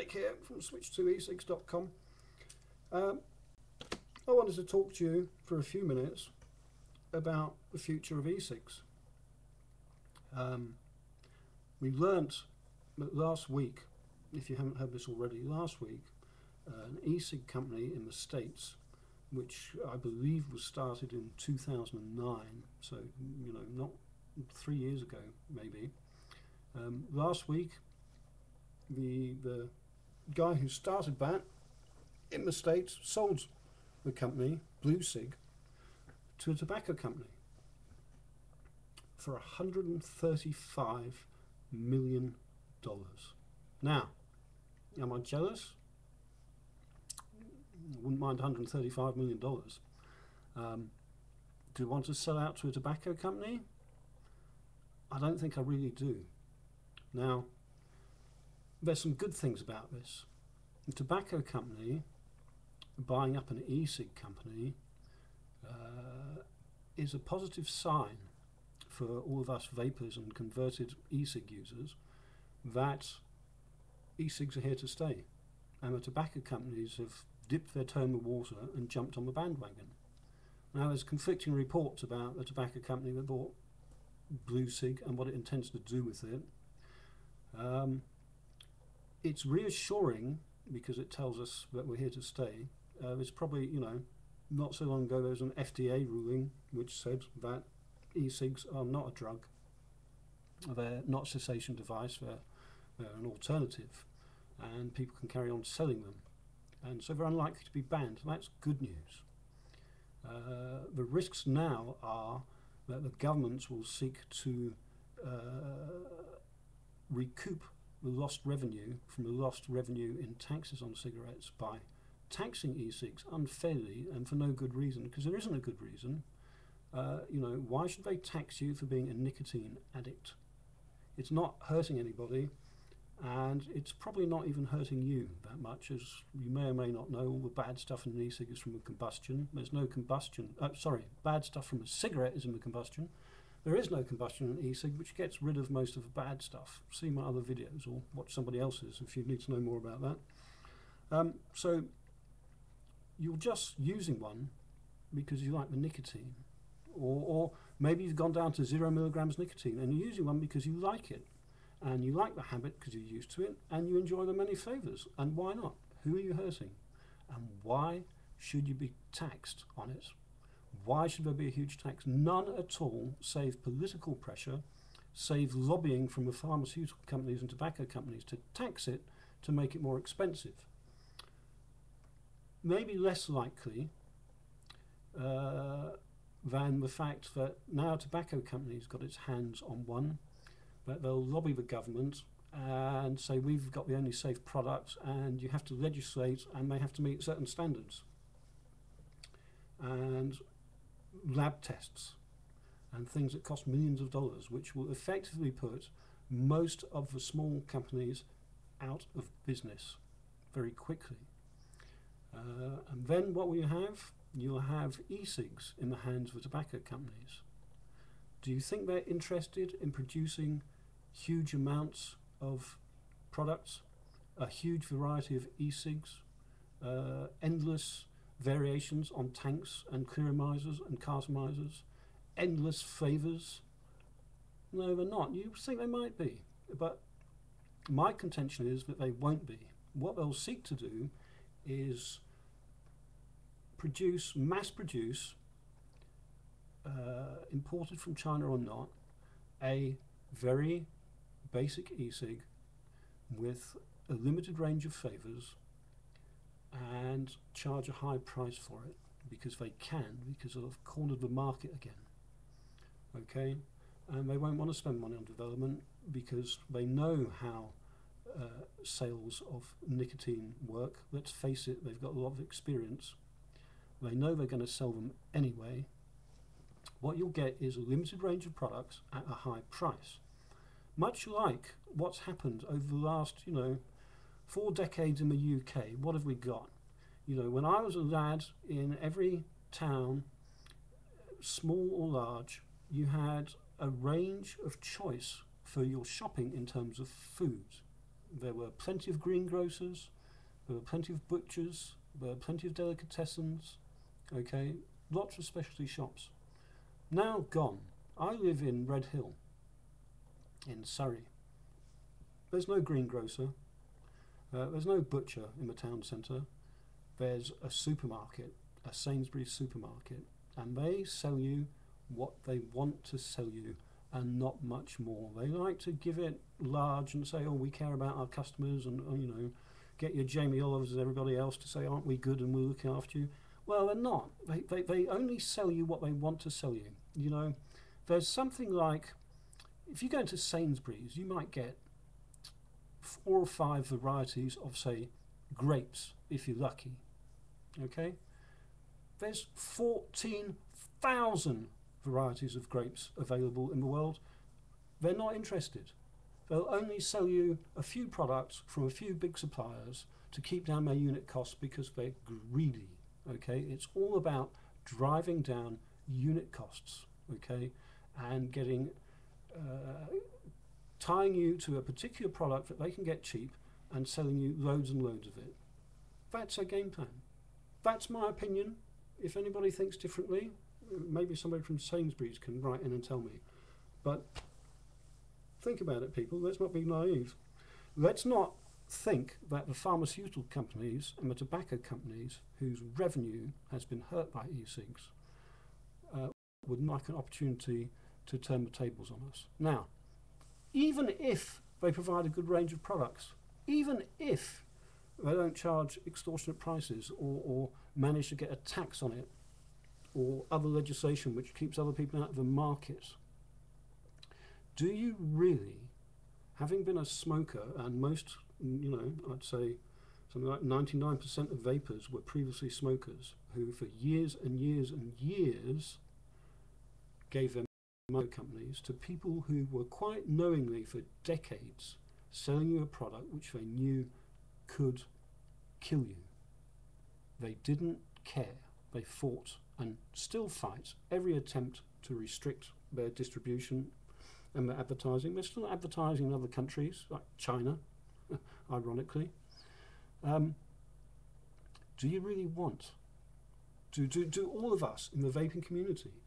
Nick here from switch2ecigs.com. I wanted to talk to you for a few minutes about the future of e-cigs. We learnt that last week, if you haven't heard this already, last week an e-cig company in the States, which I believe was started in 2009, so you know, not 3 years ago maybe. Last week the guy who started that in the States sold the company, e-cig, to a tobacco company for $135 million. Now, am I jealous? I wouldn't mind $135 million. Do I want to sell out to a tobacco company? I don't think I really do. Now, there's some good things about this. A tobacco company buying up an e-cig company is a positive sign for all of us vapors and converted e-cig users that e-cigs are here to stay, and the tobacco companies have dipped their toe in the water and jumped on the bandwagon. Now, there's conflicting reports about the tobacco company that bought e-cig and what it intends to do with it. It's reassuring because it tells us that we're here to stay. It's probably, you know, not so long ago there was an FDA ruling which said that e-cigs are not a drug. They're not a cessation device, they're an alternative, and people can carry on selling them. And so they're unlikely to be banned. That's good news. The risks now are that the governments will seek to recoup the lost revenue from the lost revenue in taxes on cigarettes by taxing e-cigs unfairly and for no good reason, because there isn't a good reason. You know, why should they tax you for being a nicotine addict? It's not hurting anybody, and it's probably not even hurting you that much, as you may or may not know. All the bad stuff in an e-cig is from the combustion. There's no combustion, bad stuff from a cigarette is in the combustion. There is no combustion in an e-cig, which gets rid of most of the bad stuff. See my other videos or watch somebody else's if you need to know more about that. So you're just using one because you like the nicotine, or maybe you've gone down to 0 milligrams nicotine and you're using one because you like it, and you like the habit because you're used to it, and you enjoy the many flavours. And why not? Who are you hurting? And why should you be taxed on it? Why should there be a huge tax? None at all, save political pressure, save lobbying from the pharmaceutical companies and tobacco companies to tax it to make it more expensive. Maybe less likely than the fact that now tobacco companies got its hands on one, that they'll lobby the government and say we've got the only safe products and you have to legislate and they have to meet certain standards, and lab tests and things that cost millions of dollars, which will effectively put most of the small companies out of business very quickly. And then what will you have? You'll have e-cigs in the hands of the tobacco companies. Do you think they're interested in producing huge amounts of products, a huge variety of e-cigs, endless variations on tanks and clearomisers and cartomizers, endless flavours? No, they're not. You think they might be, but my contention is that they won't be. What they'll seek to do is mass produce, imported from China or not, a very basic e-cig with a limited range of flavours and charge a high price for it because they can, because they've cornered the market again. Okay, and they won't want to spend money on development because they know how sales of nicotine work. Let's face it, they've got a lot of experience. They know they're going to sell them anyway. What you'll get is a limited range of products at a high price. Much like what's happened over the last, 4 decades in the UK. What have we got? When I was a lad, in every town, small or large, you had a range of choice for your shopping in terms of food. There were plenty of greengrocers, there were plenty of butchers, there were plenty of delicatessens, okay, lots of specialty shops. Now gone. I live in Red Hill, in Surrey. There's no greengrocer, there's no butcher in the town centre. There's a supermarket, a Sainsbury's supermarket, and they sell you what they want to sell you and not much more. They like to give it large and say, oh, we care about our customers, and you know, get your Jamie Olivers and everybody else to say, aren't we good and we'll look after you. Well, they're not. They only sell you what they want to sell you. You know, there's something like, if you go into Sainsbury's, you might get 4 or 5 varieties of, say, grapes, if you're lucky. Okay? There's 14,000 varieties of grapes available in the world. They're not interested. They'll only sell you a few products from a few big suppliers to keep down their unit costs because they're greedy. Okay? It's all about driving down unit costs, okay, and getting tying you to a particular product that they can get cheap and selling you loads and loads of it. That's a game plan. That's my opinion. If anybody thinks differently, maybe somebody from Sainsbury's can write in and tell me. But think about it, people. Let's not be naive. Let's not think that the pharmaceutical companies and the tobacco companies whose revenue has been hurt by e-cigs would like an opportunity to turn the tables on us. Now, even if they provide a good range of products, even if they don't charge extortionate prices or manage to get a tax on it or other legislation which keeps other people out of the market, do you really, having been a smoker, and most, you know, I'd say something like 99% of vapors were previously smokers who for years and years and years gave their money companies to people who were quite knowingly for decades selling you a product which they knew could kill you. They didn't care. They fought and still fight every attempt to restrict their distribution and their advertising. They're still advertising in other countries, like China, ironically. Do you really want, do all of us in the vaping community,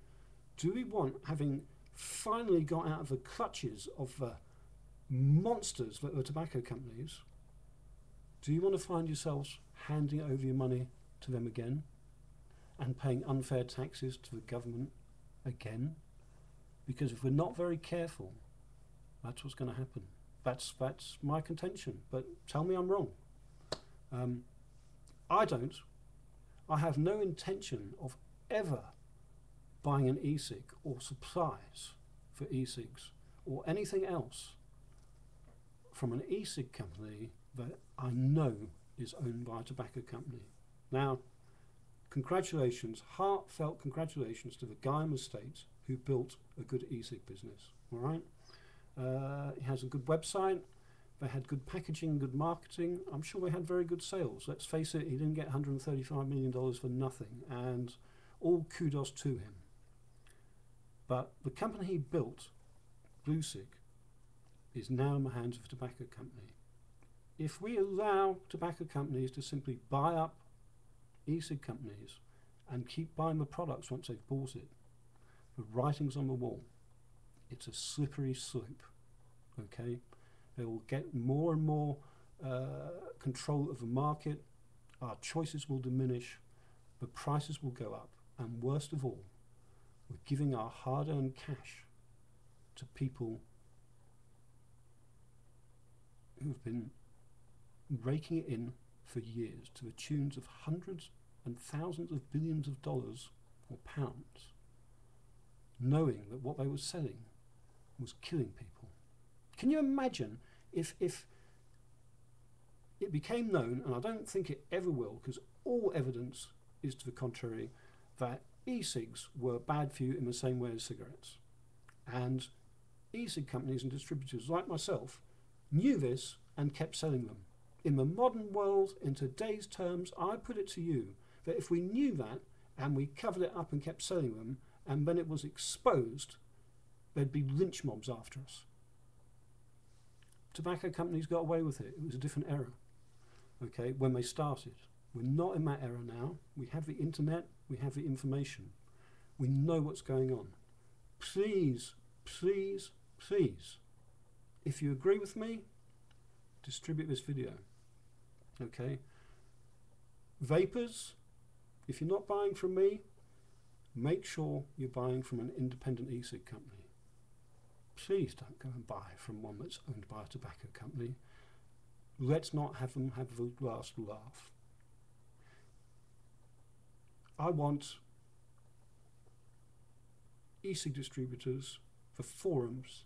do we want, having finally got out of the clutches of the monsters that are tobacco companies, do you want to find yourselves handing over your money to them again and paying unfair taxes to the government again? Because if we're not very careful, that's what's going to happen. That's my contention, but tell me I'm wrong. I don't. I have no intention of ever buying an e-cig or supplies for e-cigs or anything else from an e-cig company that I know is owned by a tobacco company. Now, congratulations, heartfelt congratulations to the guy in the States who built a good e-cig business, all right? He has a good website, they had good packaging, good marketing. I'm sure they had very good sales. Let's face it, he didn't get $135 million for nothing, and all kudos to him. But the company he built, e-cig, is now in the hands of a tobacco company. If we allow tobacco companies to simply buy up e-cig companies and keep buying the products once they've bought it, the writing's on the wall. It's a slippery slope, okay? They will get more and more control of the market, our choices will diminish, the prices will go up, and worst of all, we're giving our hard-earned cash to people who've been raking it in for years to the tunes of hundreds and thousands of billions of dollars or pounds, knowing that what they were selling was killing people. Can you imagine if it became known, and I don't think it ever will because all evidence is to the contrary, that e-cigs were bad for you in the same way as cigarettes, and e-cig companies and distributors like myself knew this and kept selling them. In the modern world, in today's terms, I put it to you that if we knew that and we covered it up and kept selling them, and then it was exposed, there'd be lynch mobs after us. tobacco companies got away with it. It was a different era, okay, when they started. We're not in that era now. We have the internet, we have the information. We know what's going on. Please, please, please, if you agree with me, distribute this video, okay? Vapors, if you're not buying from me, make sure you're buying from an independent e-cig company. Please don't go and buy from one that's owned by a tobacco company. Let's not have them have the last laugh. I want e-cig distributors, the forums,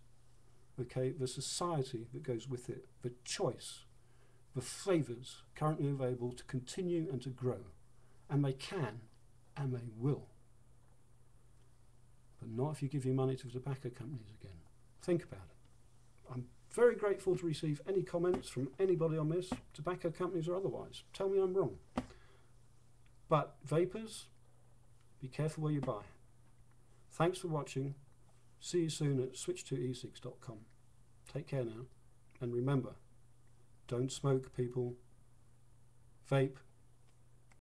okay, the society that goes with it, the choice, the flavours currently available to continue and to grow. And they can, and they will. But not if you give your money to the tobacco companies again. Think about it. I'm very grateful to receive any comments from anybody on this, tobacco companies or otherwise. Tell me I'm wrong. But vapors, be careful where you buy. Thanks for watching. See you soon at switch2ecigs.com. Take care now. And remember, don't smoke, people. Vape,